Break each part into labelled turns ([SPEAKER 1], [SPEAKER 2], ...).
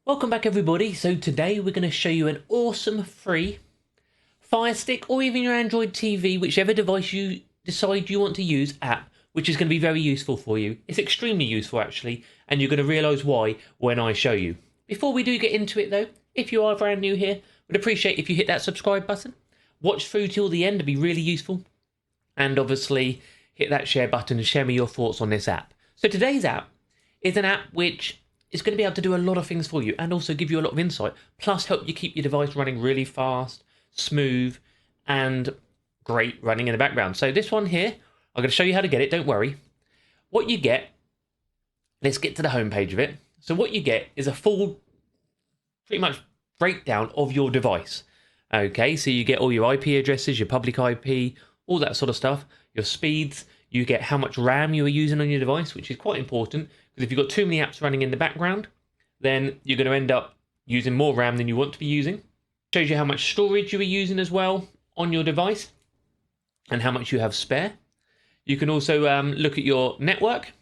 [SPEAKER 1] Welcome back everybody. So today we're going to show you an awesome free Firestick or even your Android TV, whichever device you decide you want to use, app, which is going to be very useful for you. It's extremely useful actually, and you're going to realise why when I show you. Before we do get into it though, if you are brand new here, would appreciate if you hit that subscribe button, watch through till the end, it'd be really useful, and obviously hit that share button and share me your thoughts on this app. So today's app is an app which is going to be able to do a lot of things for you and also give you a lot of insight, plus help you keep your device running really fast, smooth, and great running in the background. So this one here, I'm going to show you how to get it, don't worry. What you get, let's get to the home page of it. So what you get is a full, pretty much breakdown of your device. Okay, so you get all your IP addresses, your public IP, all that sort of stuff, your speeds, you get how much RAM you are using on your device, which is quite important, because if you've got too many apps running in the background, then you're going to end up using more RAM than you want to be using. Shows you how much storage you are using as well on your device, and how much you have spare. You can also look at your network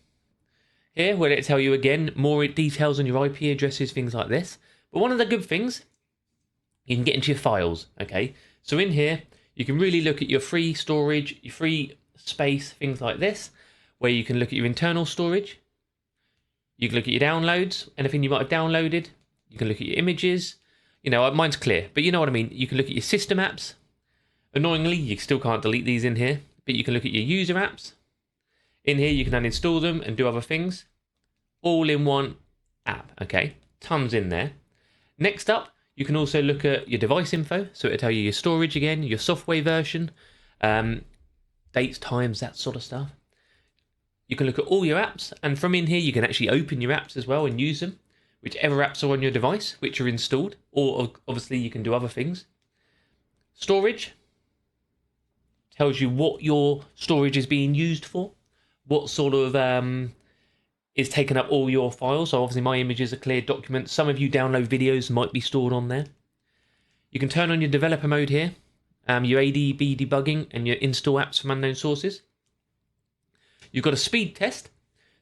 [SPEAKER 1] here, where it tell you again more details on your IP addresses, things like this. But one of the good things, you can get into your files. Okay, so in here you can really look at your free storage, your free space, things like this, where you can look at your internal storage. You can look at your downloads, anything you might have downloaded. You can look at your images. You know, mine's clear, but you know what I mean. You can look at your system apps. Annoyingly, you still can't delete these in here, but you can look at your user apps. In here, you can uninstall them and do other things. All in one app, okay? Tons in there. Next up, you can also look at your device info. So it'll tell you your storage again, your software version, dates, times, that sort of stuff. You can look at all your apps, and from in here you can actually open your apps as well and use them, whichever apps are on your device which are installed, or obviously you can do other things. Storage tells you what your storage is being used for, what sort of is taking up all your files. So obviously my images are clear documents. Some of you download videos, might be stored on there. You can turn on your developer mode here, your ADB debugging and your install apps from unknown sources. You've got a speed test,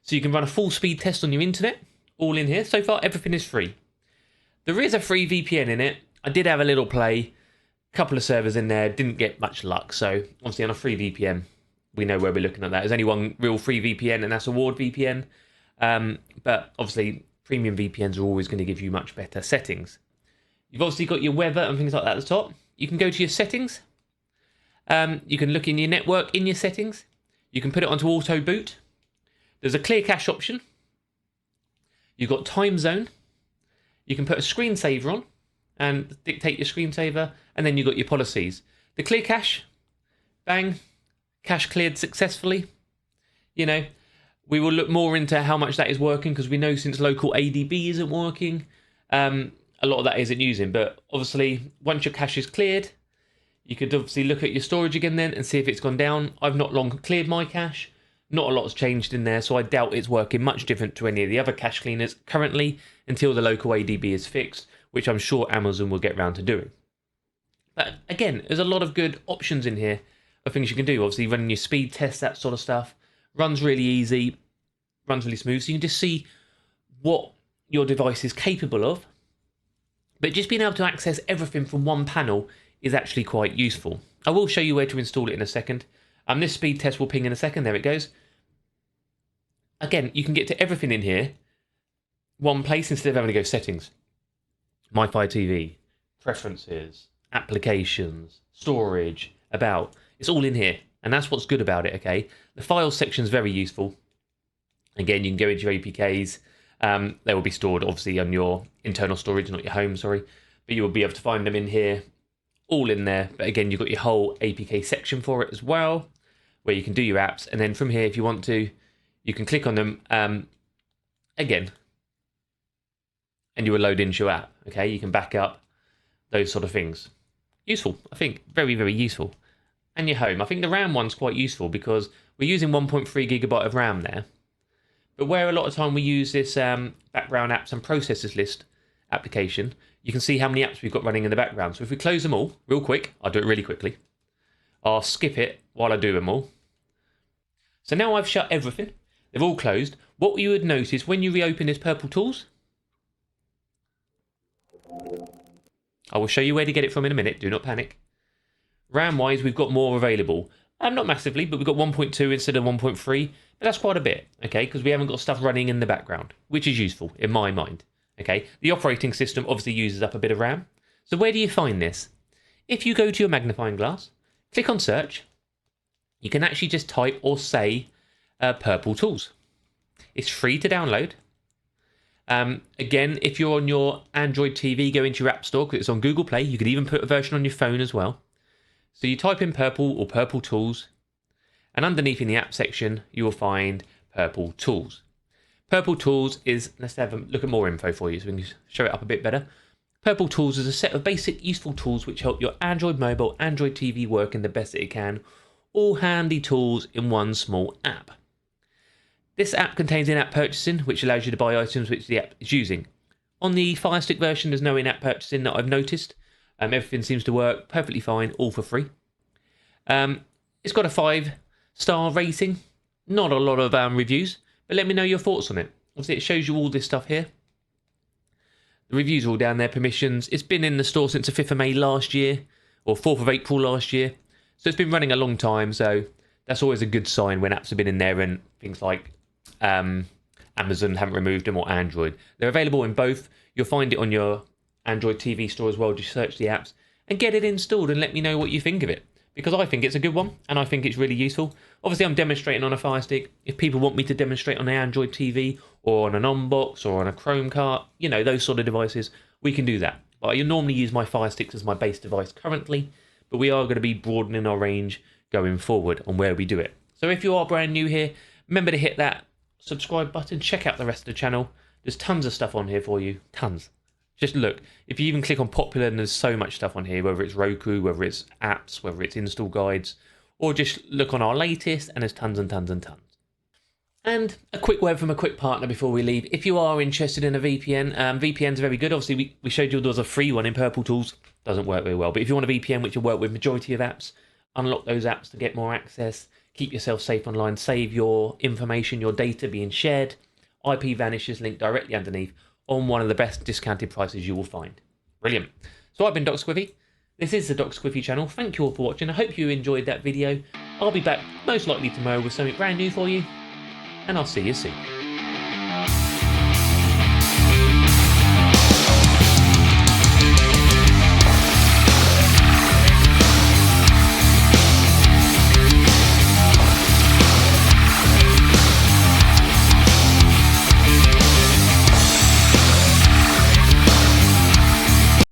[SPEAKER 1] so you can run a full speed test on your internet, all in here. So far, everything is free. There is a free VPN in it. I did have a little play, a couple of servers in there, didn't get much luck. So obviously on a free VPN, we know where we're looking at that. There's only one real free VPN, and that's Award VPN. But obviously, premium VPNs are always going to give you much better settings. You've obviously got your weather and things like that at the top. You can go to your settings. You can look in your network, in your settings. You can put it onto auto boot. There's a clear cache option. You've got time zone. You can put a screensaver on and dictate your screensaver, and then you've got your policies. The clear cache, bang, cache cleared successfully. You know, we will look more into how much that is working, because we know since local ADB isn't working, a lot of that isn't using. But obviously, once your cache is cleared, you could obviously look at your storage again then and see if it's gone down. I've not long cleared my cache. Not a lot's changed in there, so I doubt it's working much different to any of the other cache cleaners currently, until the local ADB is fixed, which I'm sure Amazon will get round to doing. But again, there's a lot of good options in here of things you can do. Obviously, running your speed tests, that sort of stuff. Runs really easy, runs really smooth, so you can just see what your device is capable of. But just being able to access everything from one panel is actually quite useful. I will show you where to install it in a second. This speed test will ping in a second. There it goes. Again, you can get to everything in here, one place, instead of having to go settings, My Fire TV, preferences, applications, storage, about. It's all in here, and that's what's good about it, okay? The files section is very useful. Again, you can go into your APKs. They will be stored, obviously, on your internal storage, not your home, sorry. But you will be able to find them in here, all in there. But again, you've got your whole APK section for it as well, where you can do your apps. And then from here, if you want to, you can click on them again, and you will load into your app. Okay, you can back up, those sort of things. Useful, I think, very, very useful. And your home, I think the RAM one's quite useful, because we're using 1.3 gigabyte of RAM there. But where a lot of time we use this background apps and processes list application, you can see how many apps we've got running in the background. So if we close them all real quick, I'll do it really quickly. I'll skip it while I do them all. So now I've shut everything. They've all closed. What you would notice when you reopen this purple tools, I will show you where to get it from in a minute. Do not panic. RAM-wise, we've got more available. Not massively, but we've got 1.2 instead of 1.3. But that's quite a bit, okay? Because we haven't got stuff running in the background, which is useful in my mind, okay? The operating system obviously uses up a bit of RAM. So where do you find this? If you go to your magnifying glass, click on search, you can actually just type or say Purple Tools. It's free to download. Again, if you're on your Android TV, go into your App Store because it's on Google Play. You could even put a version on your phone as well. So you type in Purple or Purple Tools, and underneath in the app section, you will find Purple Tools. Purple Tools is, let's have a look at more info for you so we can show it up a bit better. Purple Tools is a set of basic useful tools which help your Android mobile, Android TV work in the best that it can. All handy tools in one small app. This app contains in-app purchasing, which allows you to buy items which the app is using. On the Firestick version, there's no in-app purchasing that I've noticed. Everything seems to work perfectly fine, all for free. It's got a 5-star rating. Not a lot of reviews, but let me know your thoughts on it. Obviously, it shows you all this stuff here. The reviews are all down there, permissions. It's been in the store since the 5th of May last year, or 4th of April last year. So it's been running a long time, so that's always a good sign when apps have been in there and things like Amazon haven't removed them or Android. They're available in both. You'll find it on your Android TV store as well. Just search the apps and get it installed and let me know what you think of it. Because I think it's a good one and I think it's really useful. Obviously, I'm demonstrating on a Firestick. If people want me to demonstrate on an Android TV or on an Unbox or on a Chromecast, you know, those sort of devices, we can do that. But I normally use my Firesticks as my base device currently, but we are going to be broadening our range going forward on where we do it. So if you are brand new here, remember to hit that subscribe button. Check out the rest of the channel. There's tons of stuff on here for you. Tons. Just look. If you even click on popular, and there's so much stuff on here, whether it's Roku, whether it's apps, whether it's install guides, or just look on our latest, and there's tons and tons and tons. And a quick word from a quick partner before we leave. If you are interested in a VPN, VPNs are very good. Obviously, we showed you there was a free one in Purple Tools. Doesn't work very well. But if you want a VPN which will work with majority of apps, unlock those apps to get more access, keep yourself safe online, save your information, your data being shared. IP Vanish is linked directly underneath on one of the best discounted prices you will find. Brilliant. So I've been Doc Squiffy. This is the Doc Squiffy channel. Thank you all for watching. I hope you enjoyed that video. I'll be back most likely tomorrow with something brand new for you. And I'll see you soon.